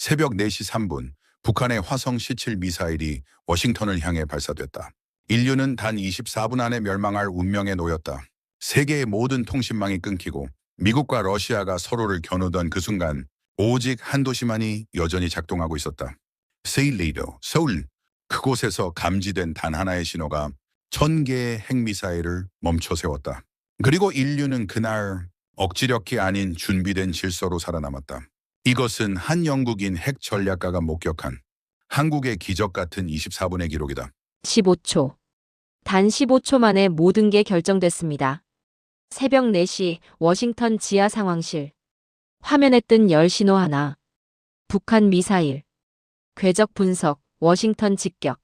새벽 4시 3분, 북한의 화성 17 미사일이 워싱턴을 향해 발사됐다. 인류는 단 24분 안에 멸망할 운명에 놓였다. 세계의 모든 통신망이 끊기고 미국과 러시아가 서로를 겨누던 그 순간 오직 한 도시만이 여전히 작동하고 있었다. 세일리도, 서울. 그곳에서 감지된 단 하나의 신호가 1000개의 핵미사일을 멈춰 세웠다. 그리고 인류는 그날 억지력이 아닌 준비된 질서로 살아남았다. 이것은 한 영국인 핵 전략가가 목격한 한국의 기적 같은 24분의 기록이다. 15초. 단 15초 만에 모든 게 결정됐습니다. 새벽 4시 워싱턴 지하 상황실. 화면에 뜬 열 신호 하나. 북한 미사일. 궤적 분석, 워싱턴 직격.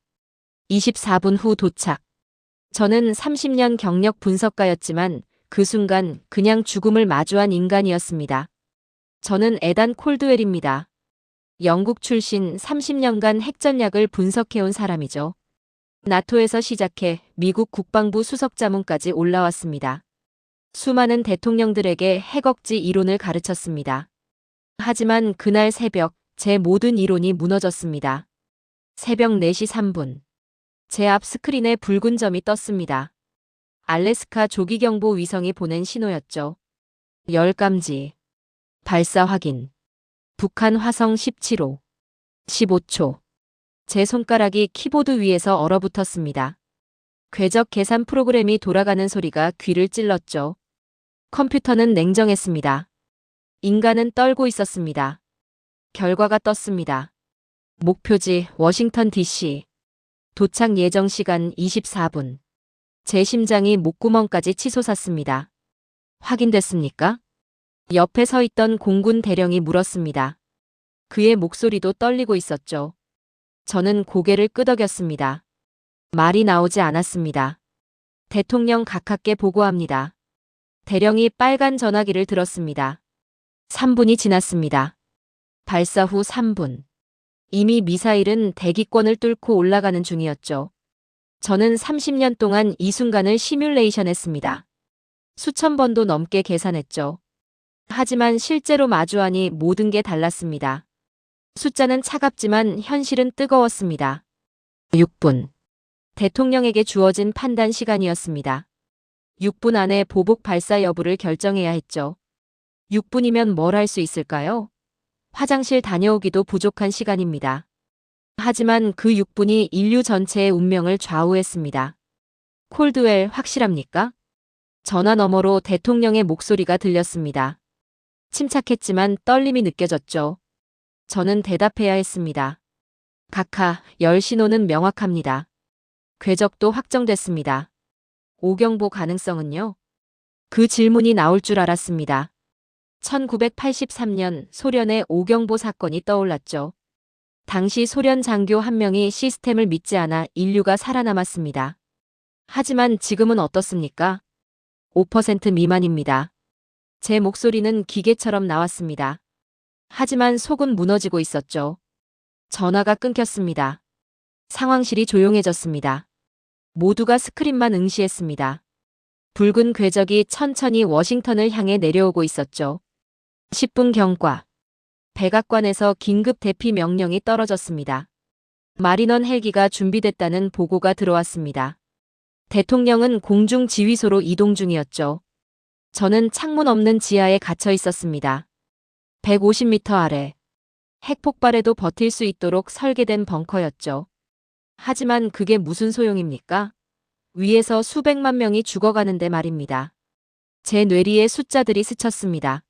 24분 후 도착. 저는 30년 경력 분석가였지만 그 순간 그냥 죽음을 마주한 인간이었습니다. 저는 에단 콜드웰입니다. 영국 출신 30년간 핵전략을 분석해온 사람이죠. 나토에서 시작해 미국 국방부 수석자문까지 올라왔습니다. 수많은 대통령들에게 핵억지 이론을 가르쳤습니다. 하지만 그날 새벽 제 모든 이론이 무너졌습니다. 새벽 4시 3분. 제 앞 스크린에 붉은 점이 떴습니다. 알래스카 조기경보 위성이 보낸 신호였죠. 열감지. 발사 확인. 북한 화성 17호. 15초. 제 손가락이 키보드 위에서 얼어붙었습니다. 궤적 계산 프로그램이 돌아가는 소리가 귀를 찔렀죠. 컴퓨터는 냉정했습니다. 인간은 떨고 있었습니다. 결과가 떴습니다. 목표지 워싱턴 DC. 도착 예정 시간 24분. 제 심장이 목구멍까지 치솟았습니다. 확인됐습니까? 옆에 서 있던 공군 대령이 물었습니다. 그의 목소리도 떨리고 있었죠. 저는 고개를 끄덕였습니다. 말이 나오지 않았습니다. 대통령 가깝게 보고합니다. 대령이 빨간 전화기를 들었습니다. 3분이 지났습니다. 발사 후 3분. 이미 미사일은 대기권을 뚫고 올라가는 중이었죠. 저는 30년 동안 이 순간을 시뮬레이션했습니다. 수천 번도 넘게 계산했죠. 하지만 실제로 마주하니 모든 게 달랐습니다. 숫자는 차갑지만 현실은 뜨거웠습니다. 6분. 대통령에게 주어진 판단 시간이었습니다. 6분 안에 보복 발사 여부를 결정해야 했죠. 6분이면 뭘 할 수 있을까요? 화장실 다녀오기도 부족한 시간입니다. 하지만 그 6분이 인류 전체의 운명을 좌우했습니다. 콜드웰 확실합니까? 전화 너머로 대통령의 목소리가 들렸습니다. 침착했지만 떨림이 느껴졌죠. 저는 대답해야 했습니다. 각하, 열 신호는 명확합니다. 궤적도 확정됐습니다. 오경보 가능성은요? 그 질문이 나올 줄 알았습니다. 1983년 소련의 오경보 사건이 떠올랐죠. 당시 소련 장교 한 명이 시스템을 믿지 않아 인류가 살아남았습니다. 하지만 지금은 어떻습니까? 5% 미만입니다. 제 목소리는 기계처럼 나왔습니다. 하지만 속은 무너지고 있었죠. 전화가 끊겼습니다. 상황실이 조용해졌습니다. 모두가 스크린만 응시했습니다. 붉은 궤적이 천천히 워싱턴을 향해 내려오고 있었죠. 10분 경과. 백악관에서 긴급 대피 명령이 떨어졌습니다. 마리넌 헬기가 준비됐다는 보고가 들어왔습니다. 대통령은 공중 지휘소로 이동 중이었죠. 저는 창문 없는 지하에 갇혀 있었습니다. 150m 아래. 핵폭발에도 버틸 수 있도록 설계된 벙커였죠. 하지만 그게 무슨 소용입니까? 위에서 수백만 명이 죽어가는데 말입니다. 제 뇌리에 숫자들이 스쳤습니다.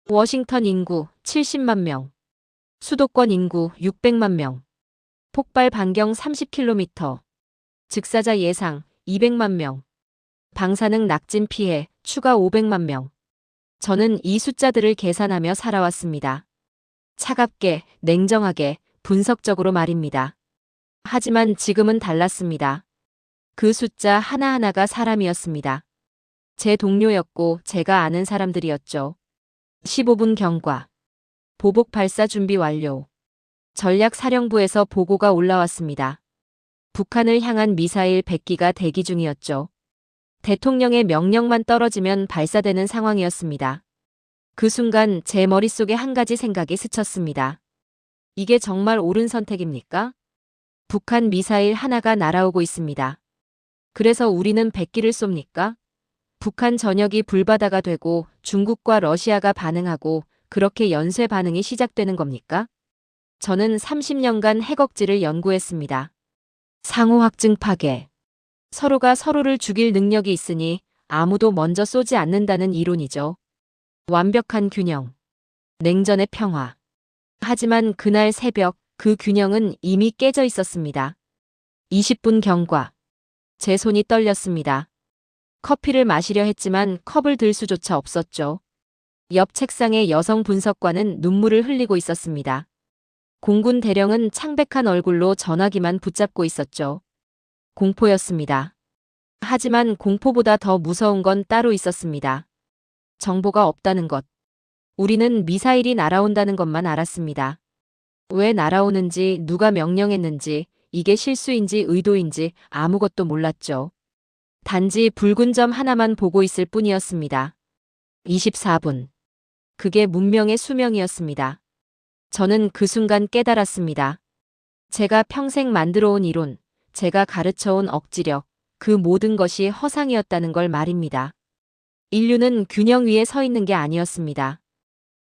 워싱턴 인구 70만 명. 수도권 인구 600만 명. 폭발 반경 30km. 즉사자 예상 200만 명. 방사능 낙진 피해 추가 500만 명. 저는 이 숫자들을 계산하며 살아왔습니다. 차갑게, 냉정하게, 분석적으로 말입니다. 하지만 지금은 달랐습니다. 그 숫자 하나하나가 사람이었습니다. 제 동료였고 제가 아는 사람들이었죠. 15분 경과. 보복 발사 준비 완료. 전략사령부에서 보고가 올라왔습니다. 북한을 향한 미사일 100기가 대기 중이었죠. 대통령의 명령만 떨어지면 발사되는 상황이었습니다. 그 순간 제 머릿속에 한 가지 생각이 스쳤습니다. 이게 정말 옳은 선택입니까? 북한 미사일 하나가 날아오고 있습니다. 그래서 우리는 백기를 쏩니까? 북한 전역이 불바다가 되고 중국과 러시아가 반응하고 그렇게 연쇄 반응이 시작되는 겁니까? 저는 30년간 핵억지를 연구했습니다. 상호 확증 파괴. 서로가 서로를 죽일 능력이 있으니 아무도 먼저 쏘지 않는다는 이론이죠. 완벽한 균형. 냉전의 평화. 하지만 그날 새벽 그 균형은 이미 깨져 있었습니다. 20분 경과. 제 손이 떨렸습니다. 커피를 마시려 했지만 컵을 들 수조차 없었죠. 옆 책상의 여성 분석관은 눈물을 흘리고 있었습니다. 공군 대령은 창백한 얼굴로 전화기만 붙잡고 있었죠. 공포였습니다. 하지만 공포보다 더 무서운 건 따로 있었습니다. 정보가 없다는 것. 우리는 미사일이 날아온다는 것만 알았습니다. 왜 날아오는지, 누가 명령했는지, 이게 실수인지 의도인지 아무것도 몰랐죠. 단지 붉은 점 하나만 보고 있을 뿐이었습니다. 24분. 그게 문명의 수명이었습니다. 저는 그 순간 깨달았습니다. 제가 평생 만들어온 이론, 제가 가르쳐온 억지력, 그 모든 것이 허상이었다는 걸 말입니다. 인류는 균형 위에 서 있는 게 아니었습니다.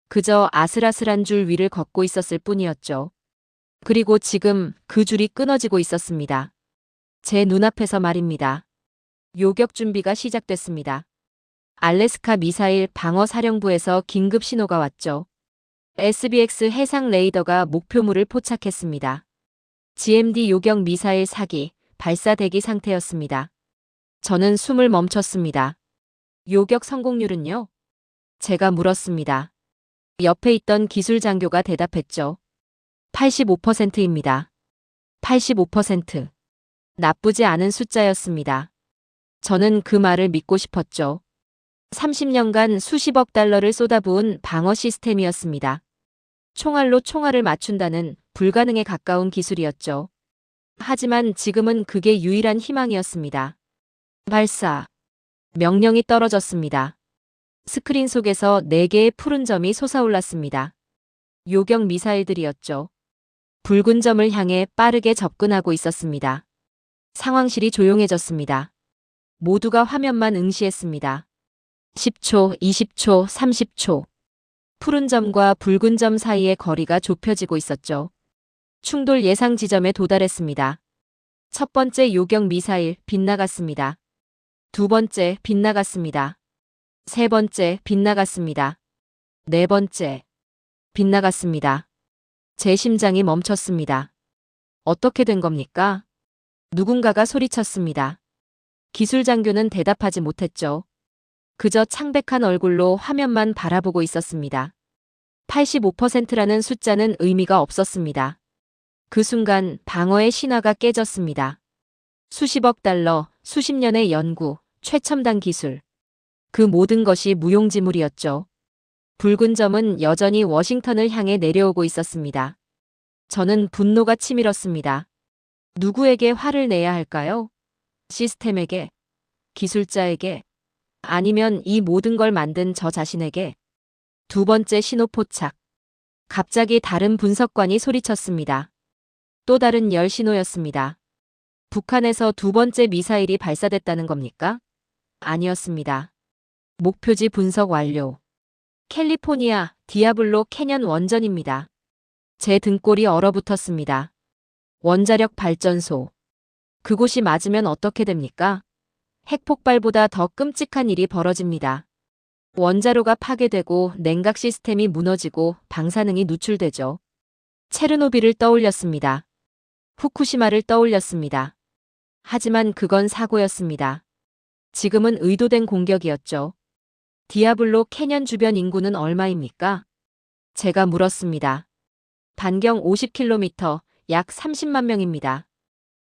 그저 아슬아슬한 줄 위를 걷고 있었을 뿐이었죠. 그리고 지금 그 줄이 끊어지고 있었습니다. 제 눈앞에서 말입니다. 요격 준비가 시작됐습니다. 알래스카 미사일 방어사령부에서 긴급 신호가 왔죠. SBX 해상 레이더가 목표물을 포착했습니다. GMD 요격 미사일 사기, 발사 대기 상태였습니다. 저는 숨을 멈췄습니다. 요격 성공률은요? 제가 물었습니다. 옆에 있던 기술 장교가 대답했죠. 85%입니다. 85%. 나쁘지 않은 숫자였습니다. 저는 그 말을 믿고 싶었죠. 30년간 수십억 달러를 쏟아부은 방어 시스템이었습니다. 총알로 총알을 맞춘다는 불가능에 가까운 기술이었죠. 하지만 지금은 그게 유일한 희망이었습니다. 발사. 명령이 떨어졌습니다. 스크린 속에서 4개의 푸른 점이 솟아올랐습니다. 요격 미사일들이었죠. 붉은 점을 향해 빠르게 접근하고 있었습니다. 상황실이 조용해졌습니다. 모두가 화면만 응시했습니다. 10초, 20초, 30초. 푸른 점과 붉은 점 사이의 거리가 좁혀지고 있었죠. 충돌 예상 지점에 도달했습니다. 첫 번째 요격 미사일 빗나갔습니다. 두 번째 빗나갔습니다. 세 번째 빗나갔습니다. 네 번째 빗나갔습니다. 제 심장이 멈췄습니다. 어떻게 된 겁니까? 누군가가 소리쳤습니다. 기술 장교는 대답하지 못했죠. 그저 창백한 얼굴로 화면만 바라보고 있었습니다. 85%라는 숫자는 의미가 없었습니다. 그 순간 방어의 신화가 깨졌습니다. 수십억 달러, 수십 년의 연구, 최첨단 기술. 그 모든 것이 무용지물이었죠. 붉은 점은 여전히 워싱턴을 향해 내려오고 있었습니다. 저는 분노가 치밀었습니다. 누구에게 화를 내야 할까요? 시스템에게? 기술자에게? 아니면 이 모든 걸 만든 저 자신에게? 두 번째 신호 포착. 갑자기 다른 분석관이 소리쳤습니다. 또 다른 열 신호였습니다. 북한에서 두 번째 미사일이 발사됐다는 겁니까? 아니었습니다. 목표지 분석 완료. 캘리포니아 디아블로 캐년 원전입니다. 제 등골이 얼어붙었습니다. 원자력 발전소. 그곳이 맞으면 어떻게 됩니까? 핵폭발보다 더 끔찍한 일이 벌어집니다. 원자로가 파괴되고 냉각 시스템이 무너지고 방사능이 누출되죠. 체르노빌을 떠올렸습니다. 후쿠시마를 떠올렸습니다. 하지만 그건 사고였습니다. 지금은 의도된 공격이었죠. 디아블로 캐년 주변 인구는 얼마입니까? 제가 물었습니다. 반경 50km, 약 30만 명입니다.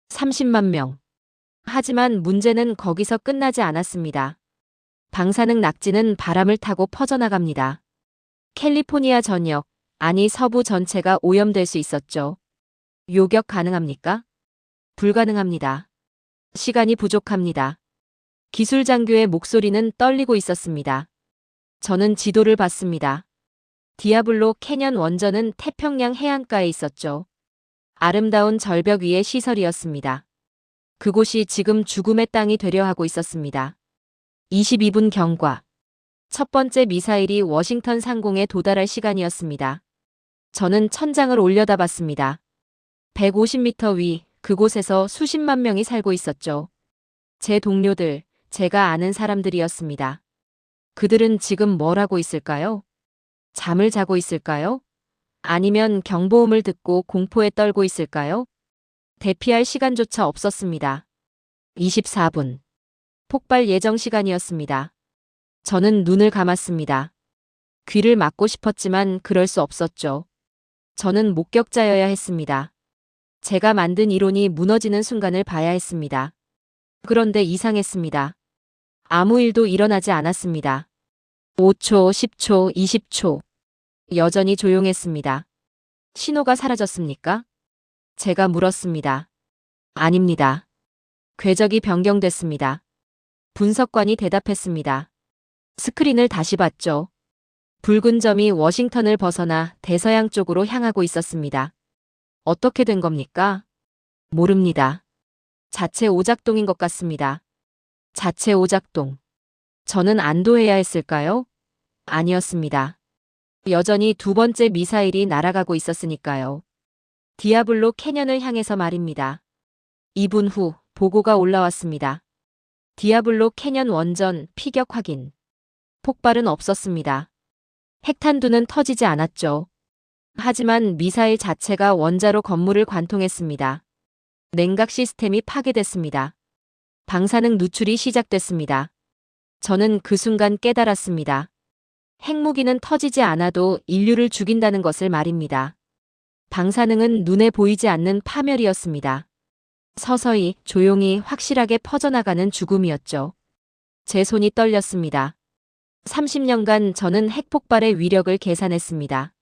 30만 명. 하지만 문제는 거기서 끝나지 않았습니다. 방사능 낙지는 바람을 타고 퍼져나갑니다. 캘리포니아 전역, 아니 서부 전체가 오염될 수 있었죠. 요격 가능합니까? 불가능합니다. 시간이 부족합니다. 기술 장교의 목소리는 떨리고 있었습니다. 저는 지도를 봤습니다. 디아블로 캐년 원전은 태평양 해안가에 있었죠. 아름다운 절벽 위의 시설이었습니다. 그곳이 지금 죽음의 땅이 되려 하고 있었습니다. 22분 경과. 첫 번째 미사일이 워싱턴 상공에 도달할 시간이었습니다. 저는 천장을 올려다봤습니다. 150m 위 그곳에서 수십만 명이 살고 있었죠. 제 동료들, 제가 아는 사람들이었습니다. 그들은 지금 뭘 하고 있을까요? 잠을 자고 있을까요? 아니면 경보음을 듣고 공포에 떨고 있을까요? 대피할 시간조차 없었습니다. 24분. 폭발 예정 시간이었습니다. 저는 눈을 감았습니다. 귀를 막고 싶었지만 그럴 수 없었죠. 저는 목격자여야 했습니다. 제가 만든 이론이 무너지는 순간을 봐야 했습니다. 그런데 이상했습니다. 아무 일도 일어나지 않았습니다. 5초, 10초, 20초. 여전히 조용했습니다. 신호가 사라졌습니까? 제가 물었습니다. 아닙니다. 궤적이 변경됐습니다. 분석관이 대답했습니다. 스크린을 다시 봤죠. 붉은 점이 워싱턴을 벗어나 대서양 쪽으로 향하고 있었습니다. 어떻게 된 겁니까? 모릅니다. 자체 오작동인 것 같습니다. 자체 오작동. 저는 안도해야 했을까요? 아니었습니다. 여전히 두 번째 미사일이 날아가고 있었으니까요. 디아블로 캐년을 향해서 말입니다. 2분 후 보고가 올라왔습니다. 디아블로 캐년 원전 피격 확인. 폭발은 없었습니다. 핵탄두는 터지지 않았죠. 하지만 미사일 자체가 원자로 건물을 관통했습니다. 냉각 시스템이 파괴됐습니다. 방사능 누출이 시작됐습니다. 저는 그 순간 깨달았습니다. 핵무기는 터지지 않아도 인류를 죽인다는 것을 말입니다. 방사능은 눈에 보이지 않는 파멸이었습니다. 서서히, 조용히, 확실하게 퍼져나가는 죽음이었죠. 제 손이 떨렸습니다. 30년간 저는 핵폭발의 위력을 계산했습니다.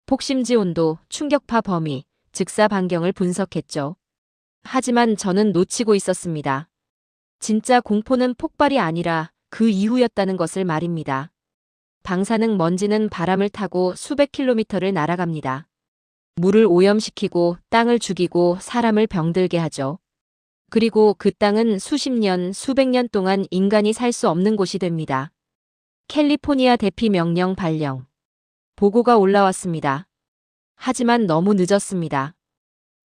폭심지 온도, 충격파 범위, 즉사 반경을 분석했죠. 하지만 저는 놓치고 있었습니다. 진짜 공포는 폭발이 아니라 그 이후였다는 것을 말입니다. 방사능 먼지는 바람을 타고 수백 킬로미터를 날아갑니다. 물을 오염시키고 땅을 죽이고 사람을 병들게 하죠. 그리고 그 땅은 수십 년, 수백 년 동안 인간이 살 수 없는 곳이 됩니다. 캘리포니아 대피 명령 발령. 보고가 올라왔습니다. 하지만 너무 늦었습니다.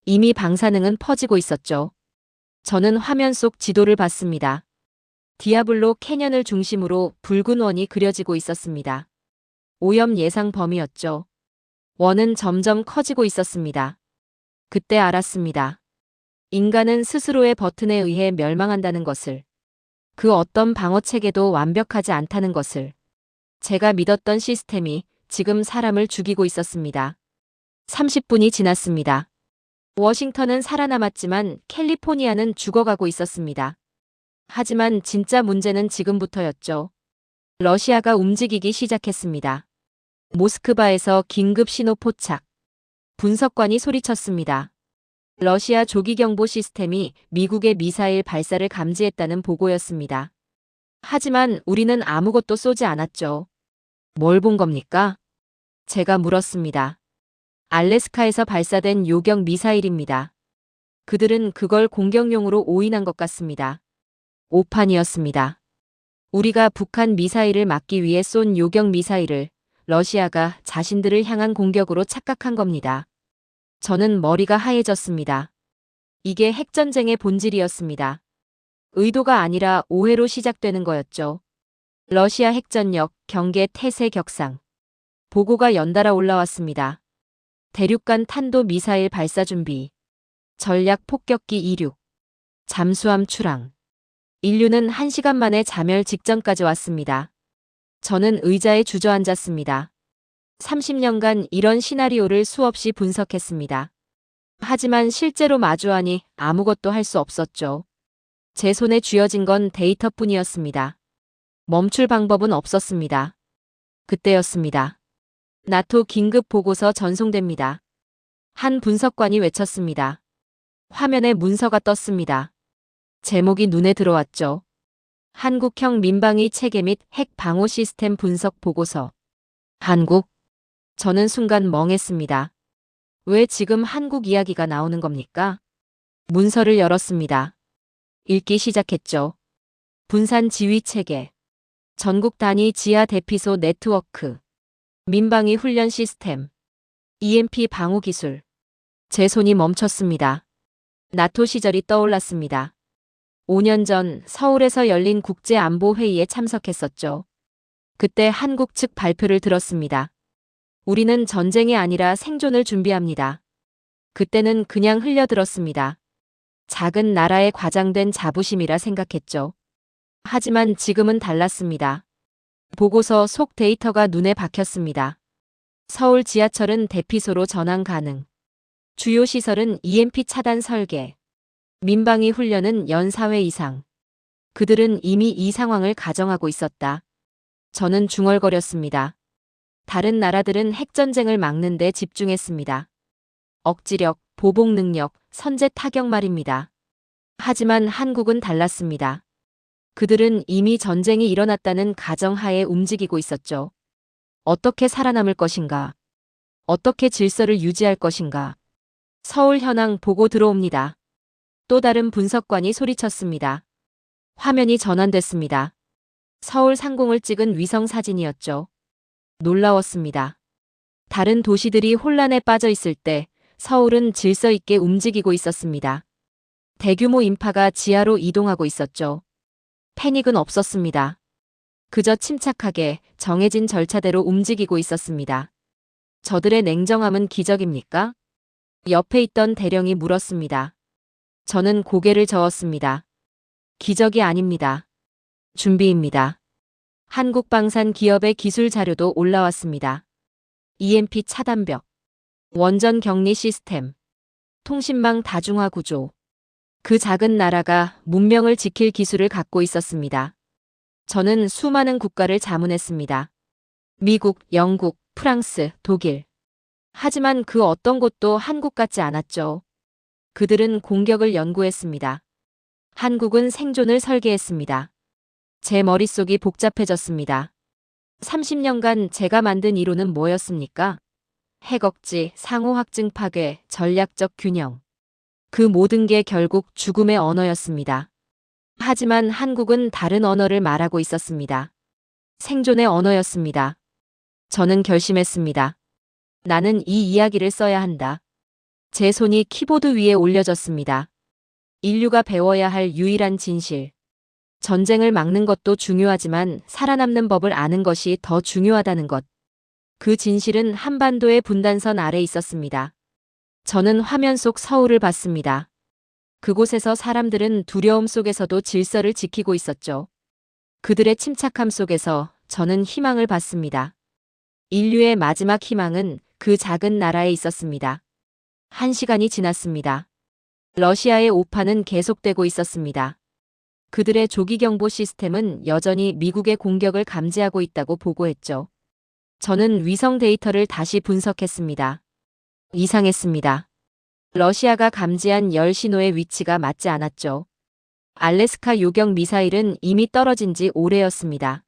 이미 방사능은 퍼지고 있었죠. 저는 화면 속 지도를 봤습니다. 디아블로 캐년을 중심으로 붉은 원이 그려지고 있었습니다. 오염 예상 범위였죠. 원은 점점 커지고 있었습니다. 그때 알았습니다. 인간은 스스로의 버튼에 의해 멸망한다는 것을. 그 어떤 방어체계도 완벽하지 않다는 것을. 제가 믿었던 시스템이 지금 사람을 죽이고 있었습니다. 30분이 지났습니다. 워싱턴은 살아남았지만 캘리포니아는 죽어가고 있었습니다. 하지만 진짜 문제는 지금부터였죠. 러시아가 움직이기 시작했습니다. 모스크바에서 긴급 신호 포착. 분석관이 소리쳤습니다. 러시아 조기경보 시스템이 미국의 미사일 발사를 감지했다는 보고였습니다. 하지만 우리는 아무것도 쏘지 않았죠. 뭘 본 겁니까? 제가 물었습니다. 알래스카에서 발사된 요격 미사일입니다. 그들은 그걸 공격용으로 오인한 것 같습니다. 오판이었습니다. 우리가 북한 미사일을 막기 위해 쏜 요격 미사일을 러시아가 자신들을 향한 공격으로 착각한 겁니다. 저는 머리가 하얘졌습니다. 이게 핵전쟁의 본질이었습니다. 의도가 아니라 오해로 시작되는 거였죠. 러시아 핵전력, 경계 태세 격상. 보고가 연달아 올라왔습니다. 대륙간 탄도 미사일 발사 준비. 전략 폭격기 이륙. 잠수함 출항. 인류는 1시간 만에 자멸 직전까지 왔습니다. 저는 의자에 주저앉았습니다. 30년간 이런 시나리오를 수없이 분석했습니다. 하지만 실제로 마주하니 아무것도 할 수 없었죠. 제 손에 쥐어진 건 데이터뿐이었습니다. 멈출 방법은 없었습니다. 그때였습니다. 나토 긴급 보고서 전송됩니다. 한 분석관이 외쳤습니다. 화면에 문서가 떴습니다. 제목이 눈에 들어왔죠. 한국형 민방위 체계 및 핵 방호 시스템 분석 보고서. 한국? 저는 순간 멍했습니다. 왜 지금 한국 이야기가 나오는 겁니까? 문서를 열었습니다. 읽기 시작했죠. 분산 지휘 체계, 전국 단위 지하 대피소 네트워크, 민방위 훈련 시스템, EMP 방호 기술. 제 손이 멈췄습니다. 나토 시절이 떠올랐습니다. 5년 전 서울에서 열린 국제안보회의에 참석했었죠. 그때 한국 측 발표를 들었습니다. 우리는 전쟁이 아니라 생존을 준비합니다. 그때는 그냥 흘려들었습니다. 작은 나라의 과장된 자부심이라 생각했죠. 하지만 지금은 달랐습니다. 보고서 속 데이터가 눈에 박혔습니다. 서울 지하철은 대피소로 전환 가능. 주요 시설은 EMP 차단 설계. 민방위 훈련은 연 4회 이상. 그들은 이미 이 상황을 가정하고 있었다. 저는 중얼거렸습니다. 다른 나라들은 핵전쟁을 막는 데 집중했습니다. 억지력, 보복 능력, 선제 타격 말입니다. 하지만 한국은 달랐습니다. 그들은 이미 전쟁이 일어났다는 가정하에 움직이고 있었죠. 어떻게 살아남을 것인가? 어떻게 질서를 유지할 것인가? 서울 현황 보고 들어옵니다. 또 다른 분석관이 소리쳤습니다. 화면이 전환됐습니다. 서울 상공을 찍은 위성 사진이었죠. 놀라웠습니다. 다른 도시들이 혼란에 빠져 있을 때 서울은 질서 있게 움직이고 있었습니다. 대규모 인파가 지하로 이동하고 있었죠. 패닉은 없었습니다. 그저 침착하게 정해진 절차대로 움직이고 있었습니다. 저들의 냉정함은 기적입니까? 옆에 있던 대령이 물었습니다. 저는 고개를 저었습니다. 기적이 아닙니다. 준비입니다. 한국방산 기업의 기술 자료도 올라왔습니다. EMP 차단벽, 원전 격리 시스템, 통신망 다중화 구조. 그 작은 나라가 문명을 지킬 기술을 갖고 있었습니다. 저는 수많은 국가를 자문했습니다. 미국, 영국, 프랑스, 독일. 하지만 그 어떤 곳도 한국 같지 않았죠. 그들은 공격을 연구했습니다. 한국은 생존을 설계했습니다. 제 머릿속이 복잡해졌습니다. 30년간 제가 만든 이론은 뭐였습니까? 핵억지, 상호 확증 파괴, 전략적 균형. 그 모든 게 결국 죽음의 언어였습니다. 하지만 한국은 다른 언어를 말하고 있었습니다. 생존의 언어였습니다. 저는 결심했습니다. 나는 이 이야기를 써야 한다. 제 손이 키보드 위에 올려졌습니다. 인류가 배워야 할 유일한 진실. 전쟁을 막는 것도 중요하지만 살아남는 법을 아는 것이 더 중요하다는 것. 그 진실은 한반도의 분단선 아래 있었습니다. 저는 화면 속 서울을 봤습니다. 그곳에서 사람들은 두려움 속에서도 질서를 지키고 있었죠. 그들의 침착함 속에서 저는 희망을 봤습니다. 인류의 마지막 희망은 그 작은 나라에 있었습니다. 1시간이 지났습니다. 러시아의 오판은 계속되고 있었습니다. 그들의 조기경보 시스템은 여전히 미국의 공격을 감지하고 있다고 보고했죠. 저는 위성 데이터를 다시 분석했습니다. 이상했습니다. 러시아가 감지한 열 신호의 위치가 맞지 않았죠. 알래스카 요격 미사일은 이미 떨어진 지 오래였습니다.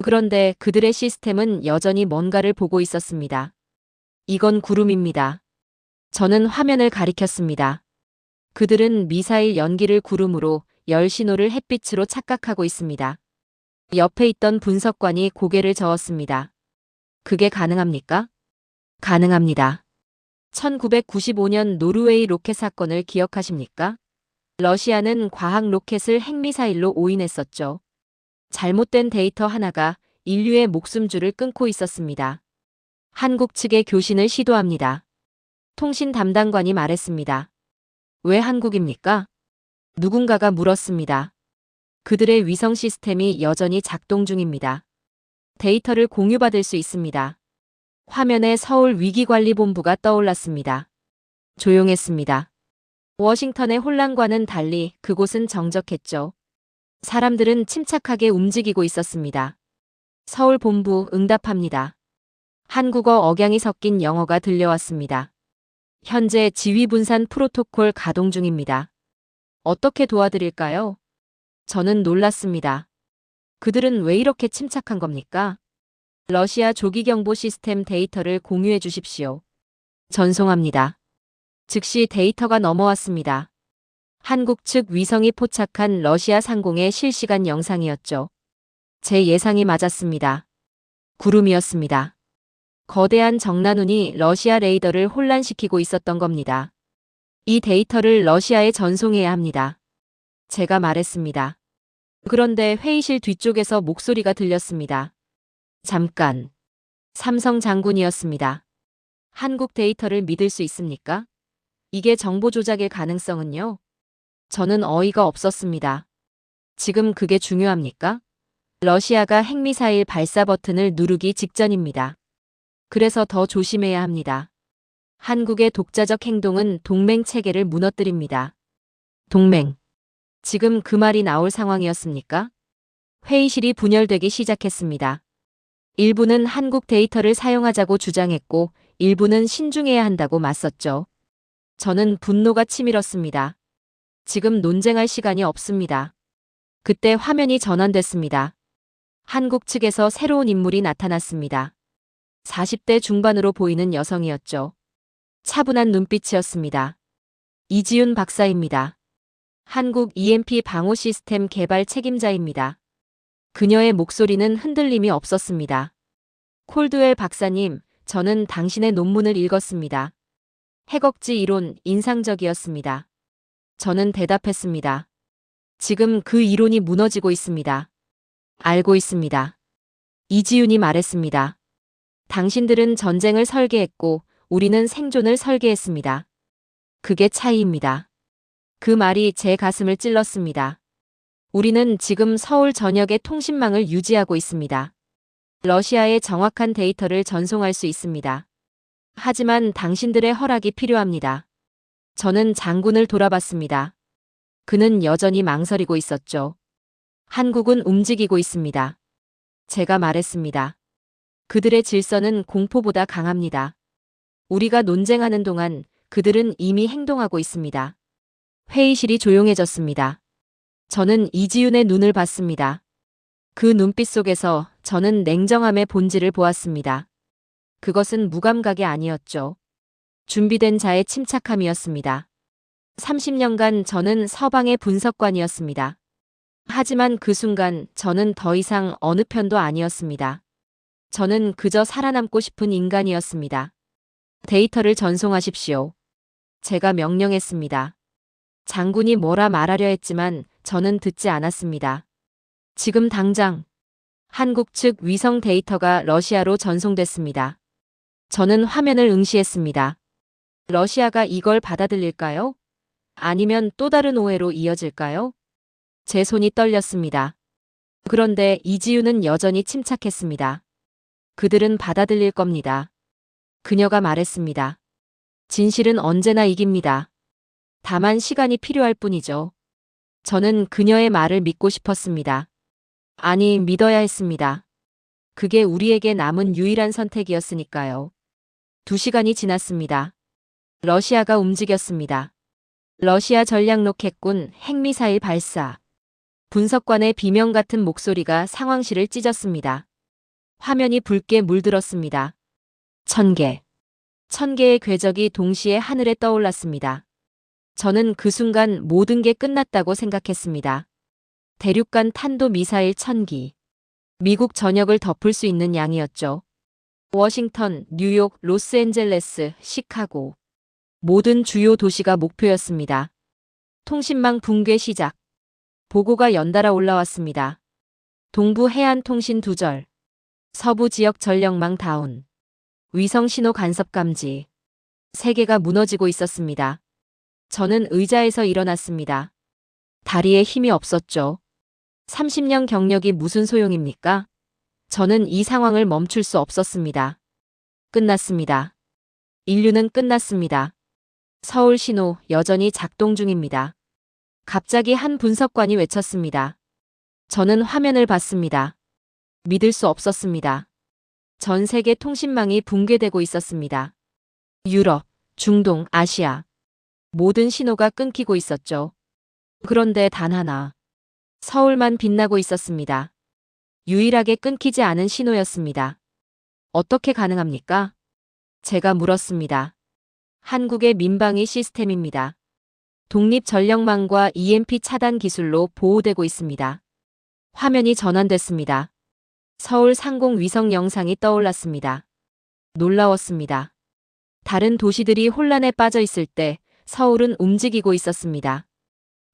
그런데 그들의 시스템은 여전히 뭔가를 보고 있었습니다. 이건 구름입니다. 저는 화면을 가리켰습니다. 그들은 미사일 연기를 구름으로 열 신호를 햇빛으로 착각하고 있습니다. 옆에 있던 분석관이 고개를 저었습니다. 그게 가능합니까? 가능합니다. 1995년 노르웨이 로켓 사건을 기억하십니까? 러시아는 과학 로켓을 핵미사일로 오인했었죠. 잘못된 데이터 하나가 인류의 목숨줄을 끊고 있었습니다. 한국 측의 교신을 시도합니다. 통신 담당관이 말했습니다. 왜 한국입니까? 누군가가 물었습니다. 그들의 위성 시스템이 여전히 작동 중입니다. 데이터를 공유받을 수 있습니다. 화면에 서울 위기관리본부가 떠올랐습니다. 조용했습니다. 워싱턴의 혼란과는 달리 그곳은 정적했죠. 사람들은 침착하게 움직이고 있었습니다. 서울 본부 응답합니다. 한국어 억양이 섞인 영어가 들려왔습니다. 현재 지휘분산 프로토콜 가동 중입니다. 어떻게 도와드릴까요? 저는 놀랐습니다. 그들은 왜 이렇게 침착한 겁니까? 러시아 조기경보 시스템 데이터를 공유해 주십시오. 전송합니다. 즉시 데이터가 넘어왔습니다. 한국 측 위성이 포착한 러시아 상공의 실시간 영상이었죠. 제 예상이 맞았습니다. 구름이었습니다. 거대한 정난운이 러시아 레이더를 혼란시키고 있었던 겁니다. 이 데이터를 러시아에 전송해야 합니다. 제가 말했습니다. 그런데 회의실 뒤쪽에서 목소리가 들렸습니다. 잠깐. 삼성 장군이었습니다. 한국 데이터를 믿을 수 있습니까? 이게 정보 조작일 가능성은요? 저는 어이가 없었습니다. 지금 그게 중요합니까? 러시아가 핵미사일 발사 버튼을 누르기 직전입니다. 그래서 더 조심해야 합니다. 한국의 독자적 행동은 동맹 체계를 무너뜨립니다. 동맹. 지금 그 말이 나올 상황이었습니까? 회의실이 분열되기 시작했습니다. 일부는 한국 데이터를 사용하자고 주장했고 일부는 신중해야 한다고 맞섰죠. 저는 분노가 치밀었습니다. 지금 논쟁할 시간이 없습니다. 그때 화면이 전환됐습니다. 한국 측에서 새로운 인물이 나타났습니다. 40대 중반으로 보이는 여성이었죠. 차분한 눈빛이었습니다. 이지윤 박사입니다. 한국 EMP 방호 시스템 개발 책임자입니다. 그녀의 목소리는 흔들림이 없었습니다. 콜드웰 박사님, 저는 당신의 논문을 읽었습니다. 핵억지 이론 인상적이었습니다. 저는 대답했습니다. 지금 그 이론이 무너지고 있습니다. 알고 있습니다. 이지윤이 말했습니다. 당신들은 전쟁을 설계했고 우리는 생존을 설계했습니다. 그게 차이입니다. 그 말이 제 가슴을 찔렀습니다. 우리는 지금 서울 전역의 통신망을 유지하고 있습니다. 러시아에 정확한 데이터를 전송할 수 있습니다. 하지만 당신들의 허락이 필요합니다. 저는 장군을 돌아봤습니다. 그는 여전히 망설이고 있었죠. 한국은 움직이고 있습니다. 제가 말했습니다. 그들의 질서는 공포보다 강합니다. 우리가 논쟁하는 동안 그들은 이미 행동하고 있습니다. 회의실이 조용해졌습니다. 저는 이지윤의 눈을 봤습니다. 그 눈빛 속에서 저는 냉정함의 본질을 보았습니다. 그것은 무감각이 아니었죠. 준비된 자의 침착함이었습니다. 30년간 저는 서방의 분석관이었습니다. 하지만 그 순간 저는 더 이상 어느 편도 아니었습니다. 저는 그저 살아남고 싶은 인간이었습니다. 데이터를 전송하십시오. 제가 명령했습니다. 장군이 뭐라 말하려 했지만 저는 듣지 않았습니다. 지금 당장 한국 측 위성 데이터가 러시아로 전송됐습니다. 저는 화면을 응시했습니다. 러시아가 이걸 받아들일까요? 아니면 또 다른 오해로 이어질까요? 제 손이 떨렸습니다. 그런데 이지윤은 여전히 침착했습니다. 그들은 받아들일 겁니다. 그녀가 말했습니다. 진실은 언제나 이깁니다. 다만 시간이 필요할 뿐이죠. 저는 그녀의 말을 믿고 싶었습니다. 아니, 믿어야 했습니다. 그게 우리에게 남은 유일한 선택이었으니까요. 2시간이 지났습니다. 러시아가 움직였습니다. 러시아 전략 로켓군 핵미사일 발사. 분석관의 비명 같은 목소리가 상황실을 찢었습니다. 화면이 붉게 물들었습니다. 1000개. 1000개의 궤적이 동시에 하늘에 떠올랐습니다. 저는 그 순간 모든 게 끝났다고 생각했습니다. 대륙간 탄도 미사일 1000기. 미국 전역을 덮을 수 있는 양이었죠. 워싱턴, 뉴욕, 로스앤젤레스, 시카고. 모든 주요 도시가 목표였습니다. 통신망 붕괴 시작. 보고가 연달아 올라왔습니다. 동부 해안 통신 두절. 서부 지역 전력망 다운. 위성 신호 간섭 감지. 세계가 무너지고 있었습니다. 저는 의자에서 일어났습니다. 다리에 힘이 없었죠. 30년 경력이 무슨 소용입니까? 저는 이 상황을 멈출 수 없었습니다. 끝났습니다. 인류는 끝났습니다. 서울 신호 여전히 작동 중입니다. 갑자기 한 분석관이 외쳤습니다. 저는 화면을 봤습니다. 믿을 수 없었습니다. 전 세계 통신망이 붕괴되고 있었습니다. 유럽, 중동, 아시아. 모든 신호가 끊기고 있었죠. 그런데 단 하나. 서울만 빛나고 있었습니다. 유일하게 끊기지 않은 신호였습니다. 어떻게 가능합니까? 제가 물었습니다. 한국의 민방위 시스템입니다. 독립전력망과 EMP 차단 기술로 보호되고 있습니다. 화면이 전환됐습니다. 서울 상공 위성 영상이 떠올랐습니다. 놀라웠습니다. 다른 도시들이 혼란에 빠져 있을 때 서울은 움직이고 있었습니다.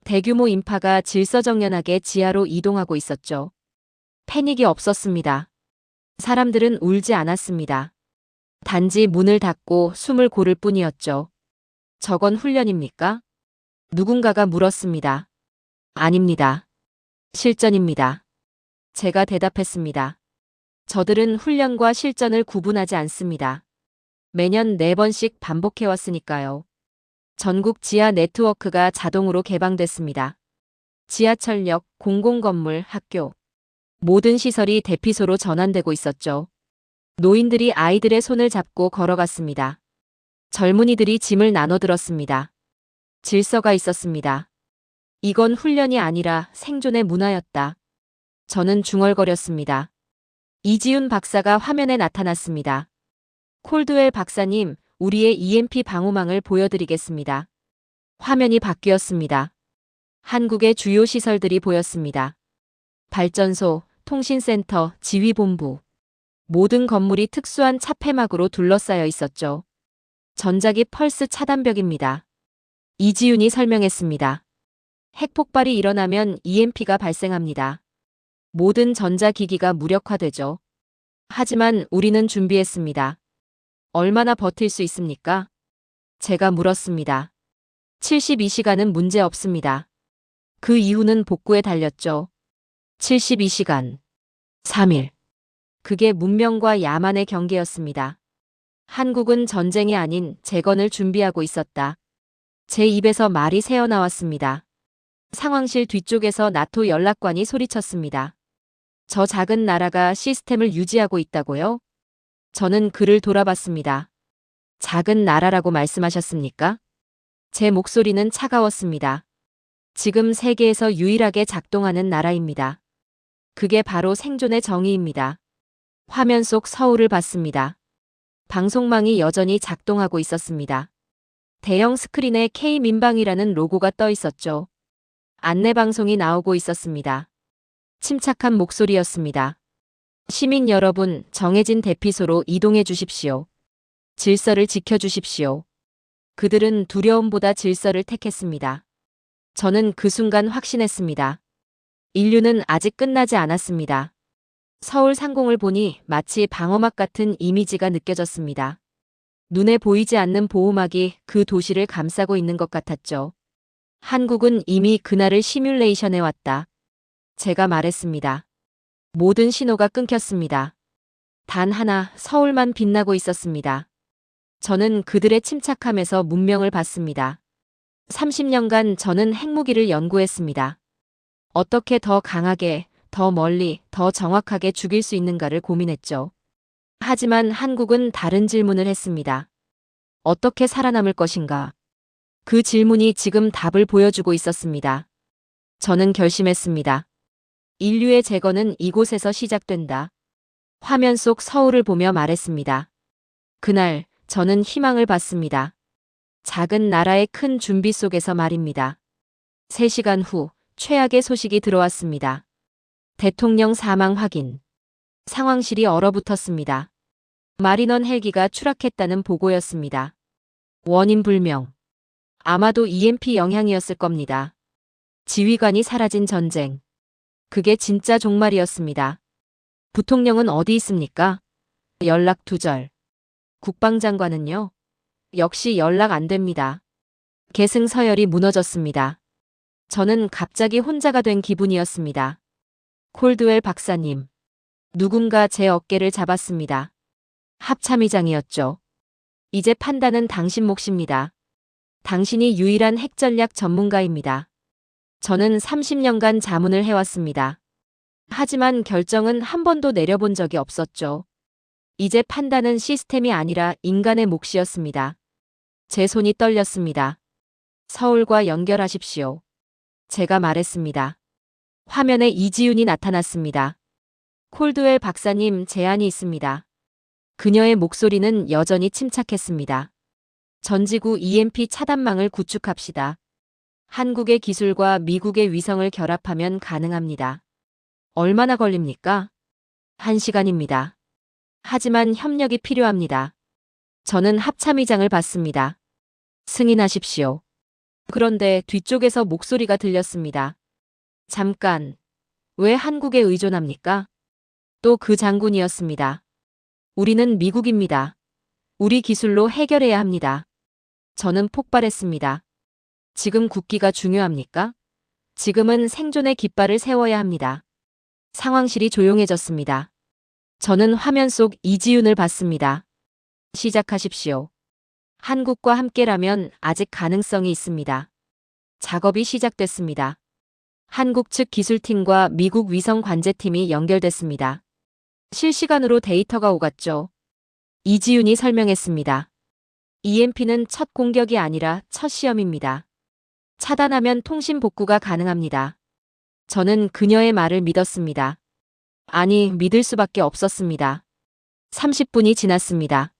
대규모 인파가 질서정연하게 지하로 이동하고 있었죠. 패닉이 없었습니다. 사람들은 울지 않았습니다. 단지 문을 닫고 숨을 고를 뿐이었죠. 저건 훈련입니까? 누군가가 물었습니다. 아닙니다. 실전입니다. 제가 대답했습니다. 저들은 훈련과 실전을 구분하지 않습니다. 매년 4번씩 반복해왔으니까요. 전국 지하 네트워크가 자동으로 개방됐습니다. 지하철역, 공공건물, 학교. 모든 시설이 대피소로 전환되고 있었죠. 노인들이 아이들의 손을 잡고 걸어갔습니다. 젊은이들이 짐을 나눠들었습니다. 질서가 있었습니다. 이건 훈련이 아니라 생존의 문화였다. 저는 중얼거렸습니다. 이지훈 박사가 화면에 나타났습니다. 콜드웰 박사님, 우리의 EMP 방호망을 보여드리겠습니다. 화면이 바뀌었습니다. 한국의 주요 시설들이 보였습니다. 발전소, 통신센터, 지휘본부. 모든 건물이 특수한 차폐막으로 둘러싸여 있었죠. 전자기 펄스 차단벽입니다. 이지훈이 설명했습니다. 핵폭발이 일어나면 EMP가 발생합니다. 모든 전자기기가 무력화되죠. 하지만 우리는 준비했습니다. 얼마나 버틸 수 있습니까? 제가 물었습니다. 72시간은 문제 없습니다. 그 이후는 복구에 달렸죠. 72시간. 3일. 그게 문명과 야만의 경계였습니다. 한국은 전쟁이 아닌 재건을 준비하고 있었다. 제 입에서 말이 새어나왔습니다. 상황실 뒤쪽에서 나토 연락관이 소리쳤습니다. 저 작은 나라가 시스템을 유지하고 있다고요? 저는 그를 돌아봤습니다. 작은 나라라고 말씀하셨습니까? 제 목소리는 차가웠습니다. 지금 세계에서 유일하게 작동하는 나라입니다. 그게 바로 생존의 정의입니다. 화면 속 서울을 봤습니다. 방송망이 여전히 작동하고 있었습니다. 대형 스크린에 K민방이라는 로고가 떠 있었죠. 안내방송이 나오고 있었습니다. 침착한 목소리였습니다. 시민 여러분, 정해진 대피소로 이동해 주십시오. 질서를 지켜주십시오. 그들은 두려움보다 질서를 택했습니다. 저는 그 순간 확신했습니다. 인류는 아직 끝나지 않았습니다. 서울 상공을 보니 마치 방어막 같은 이미지가 느껴졌습니다. 눈에 보이지 않는 보호막이 그 도시를 감싸고 있는 것 같았죠. 한국은 이미 그날을 시뮬레이션해 왔다. 제가 말했습니다. 모든 신호가 끊겼습니다. 단 하나, 서울만 빛나고 있었습니다. 저는 그들의 침착함에서 문명을 봤습니다. 30년간 저는 핵무기를 연구했습니다. 어떻게 더 강하게, 더 멀리, 더 정확하게 죽일 수 있는가를 고민했죠. 하지만 한국은 다른 질문을 했습니다. 어떻게 살아남을 것인가? 그 질문이 지금 답을 보여주고 있었습니다. 저는 결심했습니다. 인류의 재건은 이곳에서 시작된다. 화면 속 서울을 보며 말했습니다. 그날 저는 희망을 봤습니다. 작은 나라의 큰 준비 속에서 말입니다. 3시간 후 최악의 소식이 들어왔습니다. 대통령 사망 확인. 상황실이 얼어붙었습니다. 마리넌 헬기가 추락했다는 보고였습니다. 원인 불명. 아마도 EMP 영향이었을 겁니다. 지휘관이 사라진 전쟁. 그게 진짜 종말이었습니다. 부통령은 어디 있습니까? 연락 두절. 국방장관은요? 역시 연락 안 됩니다. 계승 서열이 무너졌습니다. 저는 갑자기 혼자가 된 기분이었습니다. 콜드웰 박사님. 누군가 제 어깨를 잡았습니다. 합참의장이었죠. 이제 판단은 당신 몫입니다. 당신이 유일한 핵전략 전문가입니다. 저는 30년간 자문을 해왔습니다. 하지만 결정은 한 번도 내려본 적이 없었죠. 이제 판단은 시스템이 아니라 인간의 몫이었습니다. 제 손이 떨렸습니다. 서울과 연결하십시오. 제가 말했습니다. 화면에 이지훈이 나타났습니다. 콜드웰 박사님, 제안이 있습니다. 그녀의 목소리는 여전히 침착했습니다. 전지구 EMP 차단망을 구축합시다. 한국의 기술과 미국의 위성을 결합하면 가능합니다. 얼마나 걸립니까? 1시간입니다. 하지만 협력이 필요합니다. 저는 합참의장을 받습니다. 승인하십시오. 그런데 뒤쪽에서 목소리가 들렸습니다. 잠깐, 왜 한국에 의존합니까? 또 그 장군이었습니다. 우리는 미국입니다. 우리 기술로 해결해야 합니다. 저는 폭발했습니다. 지금 국기가 중요합니까? 지금은 생존의 깃발을 세워야 합니다. 상황실이 조용해졌습니다. 저는 화면 속 이지윤을 봤습니다. 시작하십시오. 한국과 함께라면 아직 가능성이 있습니다. 작업이 시작됐습니다. 한국 측 기술팀과 미국 위성 관제팀이 연결됐습니다. 실시간으로 데이터가 오갔죠. 이지윤이 설명했습니다. EMP는 첫 공격이 아니라 첫 시험입니다. 차단하면 통신 복구가 가능합니다. 저는 그녀의 말을 믿었습니다. 아니, 믿을 수밖에 없었습니다. 30분이 지났습니다.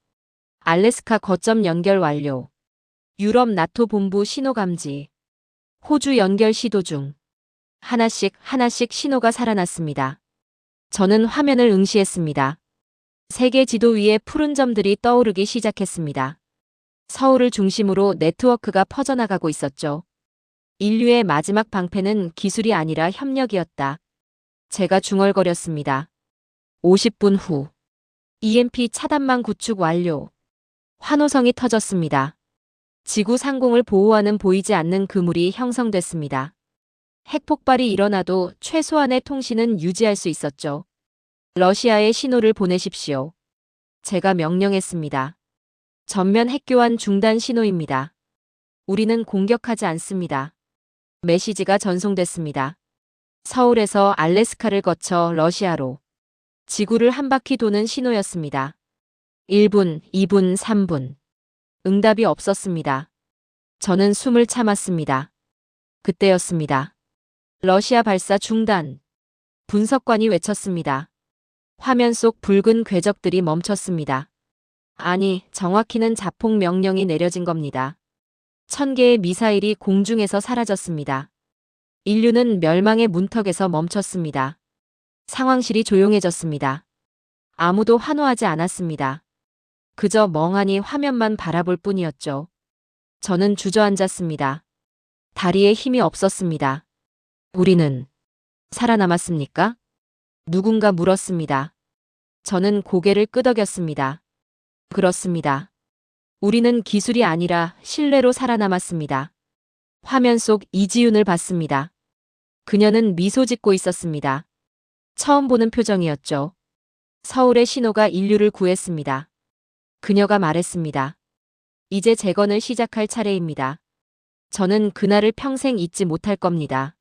알래스카 거점 연결 완료. 유럽 나토 본부 신호 감지. 호주 연결 시도 중. 하나씩 신호가 살아났습니다. 저는 화면을 응시했습니다. 세계 지도 위에 푸른 점들이 떠오르기 시작했습니다. 서울을 중심으로 네트워크가 퍼져나가고 있었죠. 인류의 마지막 방패는 기술이 아니라 협력이었다. 제가 중얼거렸습니다. 50분 후. EMP 차단망 구축 완료. 환호성이 터졌습니다. 지구 상공을 보호하는 보이지 않는 그물이 형성됐습니다. 핵폭발이 일어나도 최소한의 통신은 유지할 수 있었죠. 러시아에 신호를 보내십시오. 제가 명령했습니다. 전면 핵교환 중단 신호입니다. 우리는 공격하지 않습니다. 메시지가 전송됐습니다. 서울에서 알래스카를 거쳐 러시아로. 지구를 한 바퀴 도는 신호였습니다. 1분, 2분, 3분. 응답이 없었습니다. 저는 숨을 참았습니다. 그때였습니다. 러시아 발사 중단. 분석관이 외쳤습니다. 화면 속 붉은 궤적들이 멈췄습니다. 아니, 정확히는 자폭 명령이 내려진 겁니다. 1000개의 미사일이 공중에서 사라졌습니다. 인류는 멸망의 문턱에서 멈췄습니다. 상황실이 조용해졌습니다. 아무도 환호하지 않았습니다. 그저 멍하니 화면만 바라볼 뿐이었죠. 저는 주저앉았습니다. 다리에 힘이 없었습니다. 우리는 살아남았습니까? 누군가 물었습니다. 저는 고개를 끄덕였습니다. 그렇습니다. 우리는 기술이 아니라 신뢰로 살아남았습니다. 화면 속 이지윤을 봤습니다. 그녀는 미소 짓고 있었습니다. 처음 보는 표정이었죠. 서울의 신호가 인류를 구했습니다. 그녀가 말했습니다. 이제 재건을 시작할 차례입니다. 저는 그날을 평생 잊지 못할 겁니다.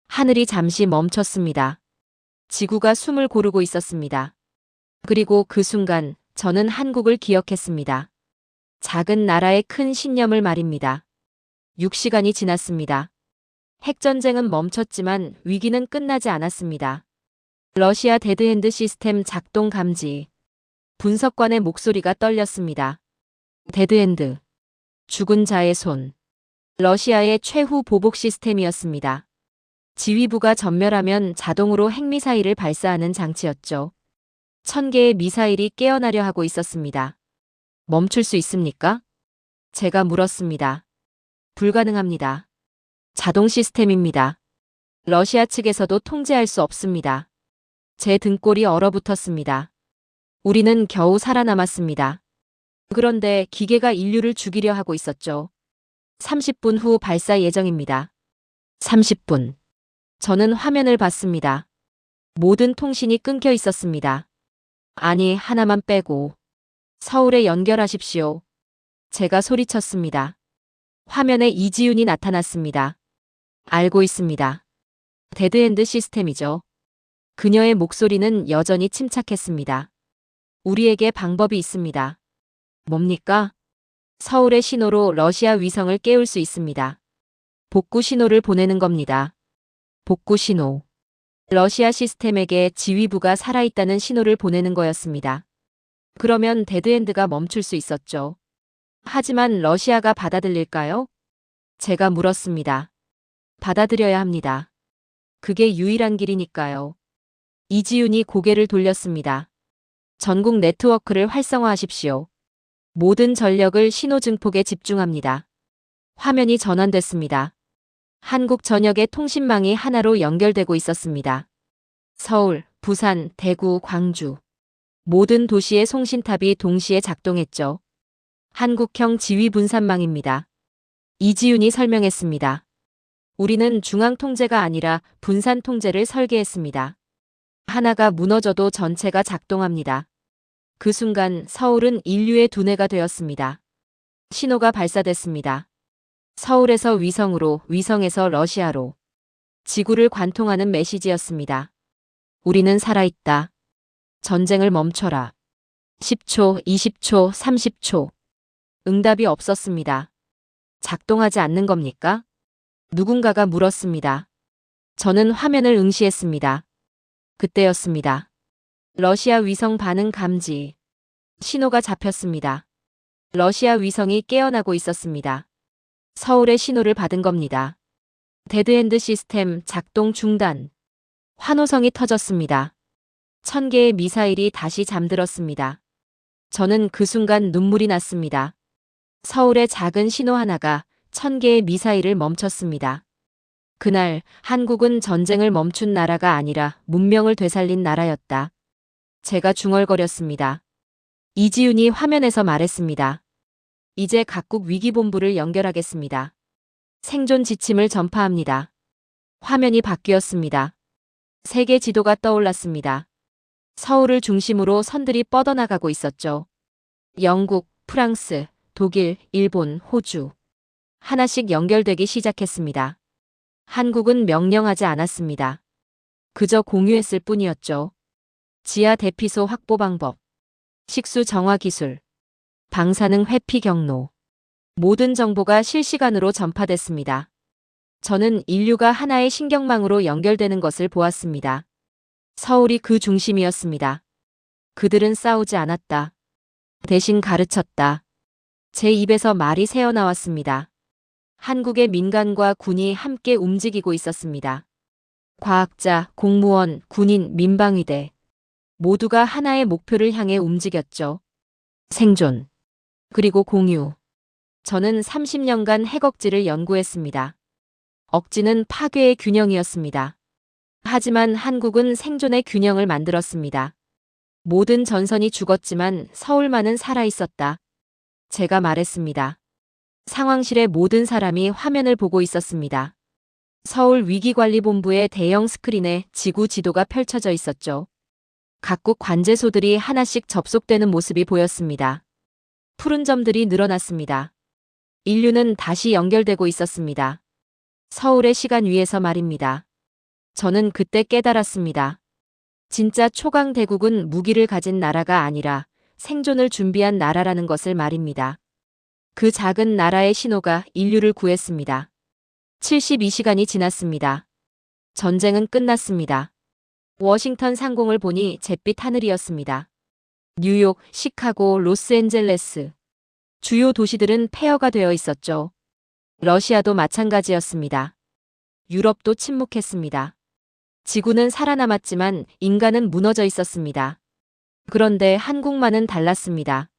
하늘이 잠시 멈췄습니다. 지구가 숨을 고르고 있었습니다. 그리고 그 순간 저는 한국을 기억했습니다. 작은 나라의 큰 신념을 말입니다. 6시간이 지났습니다. 핵전쟁은 멈췄지만 위기는 끝나지 않았습니다. 러시아 데드핸드 시스템 작동 감지. 분석관의 목소리가 떨렸습니다. 데드핸드. 죽은 자의 손. 러시아의 최후 보복 시스템이었습니다. 지휘부가 전멸하면 자동으로 핵미사일을 발사하는 장치였죠. 1000개의 미사일이 깨어나려 하고 있었습니다. 멈출 수 있습니까? 제가 물었습니다. 불가능합니다. 자동 시스템입니다. 러시아 측에서도 통제할 수 없습니다. 제 등골이 얼어붙었습니다. 우리는 겨우 살아남았습니다. 그런데 기계가 인류를 죽이려 하고 있었죠. 30분 후 발사 예정입니다. 30분. 저는 화면을 봤습니다. 모든 통신이 끊겨 있었습니다. 아니, 하나만 빼고. 서울에 연결하십시오. 제가 소리쳤습니다. 화면에 이지윤이 나타났습니다. 알고 있습니다. 데드핸드 시스템이죠. 그녀의 목소리는 여전히 침착했습니다. 우리에게 방법이 있습니다. 뭡니까? 서울의 신호로 러시아 위성을 깨울 수 있습니다. 복구 신호를 보내는 겁니다. 복구 신호. 러시아 시스템에게 지휘부가 살아있다는 신호를 보내는 거였습니다. 그러면 데드엔드가 멈출 수 있었죠. 하지만 러시아가 받아들일까요? 제가 물었습니다. 받아들여야 합니다. 그게 유일한 길이니까요. 이지윤이 고개를 돌렸습니다. 전국 네트워크를 활성화하십시오. 모든 전력을 신호 증폭에 집중합니다. 화면이 전환됐습니다. 한국 전역의 통신망이 하나로 연결되고 있었습니다. 서울, 부산, 대구, 광주. 모든 도시의 송신탑이 동시에 작동했죠. 한국형 지휘분산망입니다. 이지윤이 설명했습니다. 우리는 중앙 통제가 아니라 분산 통제를 설계했습니다. 하나가 무너져도 전체가 작동합니다. 그 순간 서울은 인류의 두뇌가 되었습니다. 신호가 발사됐습니다. 서울에서 위성으로, 위성에서 러시아로. 지구를 관통하는 메시지였습니다. 우리는 살아있다. 전쟁을 멈춰라. 10초, 20초, 30초. 응답이 없었습니다. 작동하지 않는 겁니까? 누군가가 물었습니다. 저는 화면을 응시했습니다. 그때였습니다. 러시아 위성 반응 감지. 신호가 잡혔습니다. 러시아 위성이 깨어나고 있었습니다. 서울의 신호를 받은 겁니다. 데드엔드 시스템 작동 중단. 환호성이 터졌습니다. 1000개의 미사일이 다시 잠들었습니다. 저는 그 순간 눈물이 났습니다. 서울의 작은 신호 하나가 1000개의 미사일을 멈췄습니다. 그날 한국은 전쟁을 멈춘 나라가 아니라 문명을 되살린 나라였다. 제가 중얼거렸습니다. 이지윤이 화면에서 말했습니다. 이제 각국 위기본부를 연결하겠습니다. 생존 지침을 전파합니다. 화면이 바뀌었습니다. 세계 지도가 떠올랐습니다. 서울을 중심으로 선들이 뻗어나가고 있었죠. 영국, 프랑스, 독일, 일본, 호주. 하나씩 연결되기 시작했습니다. 한국은 명령하지 않았습니다. 그저 공유했을 뿐이었죠. 지하 대피소 확보 방법, 식수 정화 기술, 방사능 회피 경로. 모든 정보가 실시간으로 전파됐습니다. 저는 인류가 하나의 신경망으로 연결되는 것을 보았습니다. 서울이 그 중심이었습니다. 그들은 싸우지 않았다. 대신 가르쳤다. 제 입에서 말이 새어나왔습니다. 한국의 민간과 군이 함께 움직이고 있었습니다. 과학자, 공무원, 군인, 민방위대. 모두가 하나의 목표를 향해 움직였죠. 생존. 그리고 공유. 저는 30년간 핵억지를 연구했습니다. 억지는 파괴의 균형이었습니다. 하지만 한국은 생존의 균형을 만들었습니다. 모든 전선이 죽었지만 서울만은 살아있었다. 제가 말했습니다. 상황실의 모든 사람이 화면을 보고 있었습니다. 서울 위기관리본부의 대형 스크린에 지구 지도가 펼쳐져 있었죠. 각국 관제소들이 하나씩 접속되는 모습이 보였습니다. 푸른 점들이 늘어났습니다. 인류는 다시 연결되고 있었습니다. 서울의 시간 위에서 말입니다. 저는 그때 깨달았습니다. 진짜 초강 대국은 무기를 가진 나라가 아니라 생존을 준비한 나라라는 것을 말입니다. 그 작은 나라의 신호가 인류를 구했습니다. 72시간이 지났습니다. 전쟁은 끝났습니다. 워싱턴 상공을 보니 잿빛 하늘이었습니다. 뉴욕, 시카고, 로스앤젤레스. 주요 도시들은 폐허가 되어 있었죠. 러시아도 마찬가지였습니다. 유럽도 침묵했습니다. 지구는 살아남았지만 인간은 무너져 있었습니다. 그런데 한국만은 달랐습니다.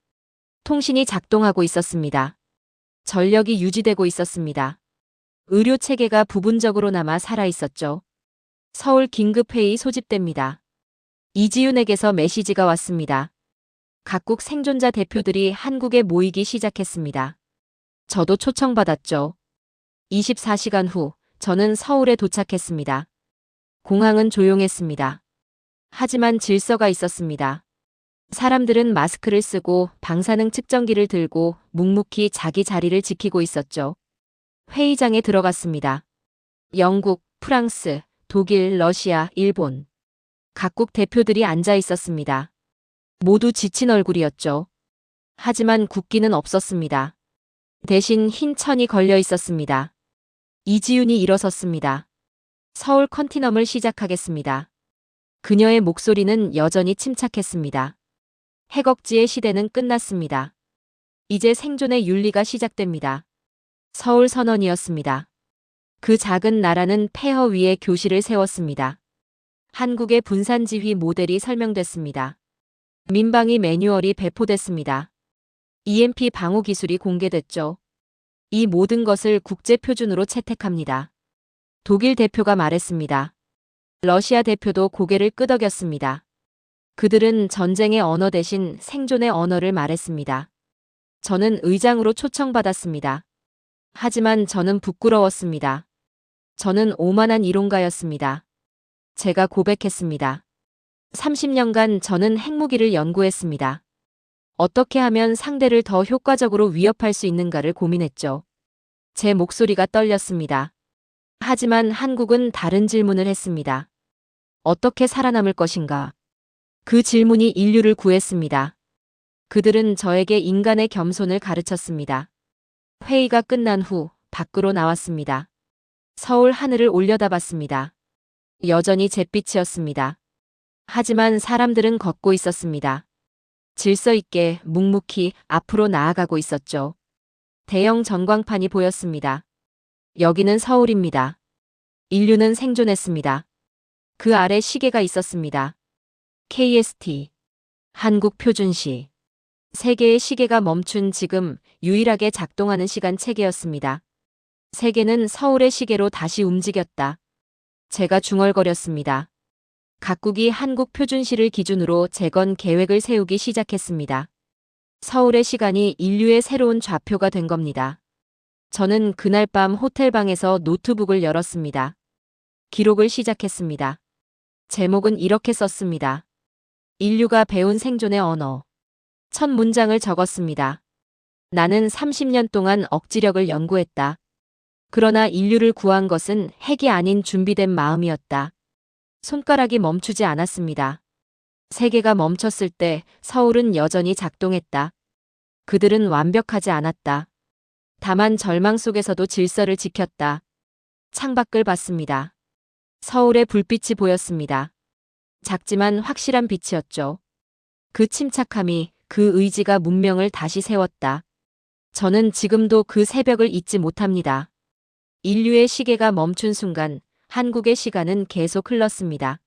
통신이 작동하고 있었습니다. 전력이 유지되고 있었습니다. 의료 체계가 부분적으로 남아 살아 있었죠. 서울 긴급회의 소집됩니다. 이지윤에게서 메시지가 왔습니다. 각국 생존자 대표들이 한국에 모이기 시작했습니다. 저도 초청받았죠. 24시간 후 저는 서울에 도착했습니다. 공항은 조용했습니다. 하지만 질서가 있었습니다. 사람들은 마스크를 쓰고 방사능 측정기를 들고 묵묵히 자기 자리를 지키고 있었죠. 회의장에 들어갔습니다. 영국, 프랑스, 독일, 러시아, 일본. 각국 대표들이 앉아 있었습니다. 모두 지친 얼굴이었죠. 하지만 국기는 없었습니다. 대신 흰 천이 걸려 있었습니다. 이지윤이 일어섰습니다. 서울 컨티넘을 시작하겠습니다. 그녀의 목소리는 여전히 침착했습니다. 해걱지의 시대는 끝났습니다. 이제 생존의 윤리가 시작됩니다. 서울 선언이었습니다. 그 작은 나라는 폐허 위에 교실을 세웠습니다. 한국의 분산지휘 모델이 설명됐습니다. 민방위 매뉴얼이 배포됐습니다. EMP 방호 기술이 공개됐죠. 이 모든 것을 국제 표준으로 채택합니다. 독일 대표가 말했습니다. 러시아 대표도 고개를 끄덕였습니다. 그들은 전쟁의 언어 대신 생존의 언어를 말했습니다. 저는 의장으로 초청받았습니다. 하지만 저는 부끄러웠습니다. 저는 오만한 이론가였습니다. 제가 고백했습니다. 30년간 저는 핵무기를 연구했습니다. 어떻게 하면 상대를 더 효과적으로 위협할 수 있는가를 고민했죠. 제 목소리가 떨렸습니다. 하지만 한국은 다른 질문을 했습니다. 어떻게 살아남을 것인가? 그 질문이 인류를 구했습니다. 그들은 저에게 인간의 겸손을 가르쳤습니다. 회의가 끝난 후 밖으로 나왔습니다. 서울 하늘을 올려다봤습니다. 여전히 잿빛이었습니다. 하지만 사람들은 걷고 있었습니다. 질서 있게 묵묵히 앞으로 나아가고 있었죠. 대형 전광판이 보였습니다. 여기는 서울입니다. 인류는 생존했습니다. 그 아래 시계가 있었습니다. KST, 한국 표준시. 세계의 시계가 멈춘 지금 유일하게 작동하는 시간 체계였습니다. 세계는 서울의 시계로 다시 움직였다. 제가 중얼거렸습니다. 각국이 한국 표준시를 기준으로 재건 계획을 세우기 시작했습니다. 서울의 시간이 인류의 새로운 좌표가 된 겁니다. 저는 그날 밤 호텔방에서 노트북을 열었습니다. 기록을 시작했습니다. 제목은 이렇게 썼습니다. 인류가 배운 생존의 언어. 첫 문장을 적었습니다. 나는 30년 동안 억지력을 연구했다. 그러나 인류를 구한 것은 핵이 아닌 준비된 마음이었다. 손가락이 멈추지 않았습니다. 세계가 멈췄을 때 서울은 여전히 작동했다. 그들은 완벽하지 않았다. 다만 절망 속에서도 질서를 지켰다. 창밖을 봤습니다. 서울의 불빛이 보였습니다. 작지만 확실한 빛이었죠. 그 침착함이, 그 의지가 문명을 다시 세웠다. 저는 지금도 그 새벽을 잊지 못합니다. 인류의 시계가 멈춘 순간 한국의 시간은 계속 흘렀습니다.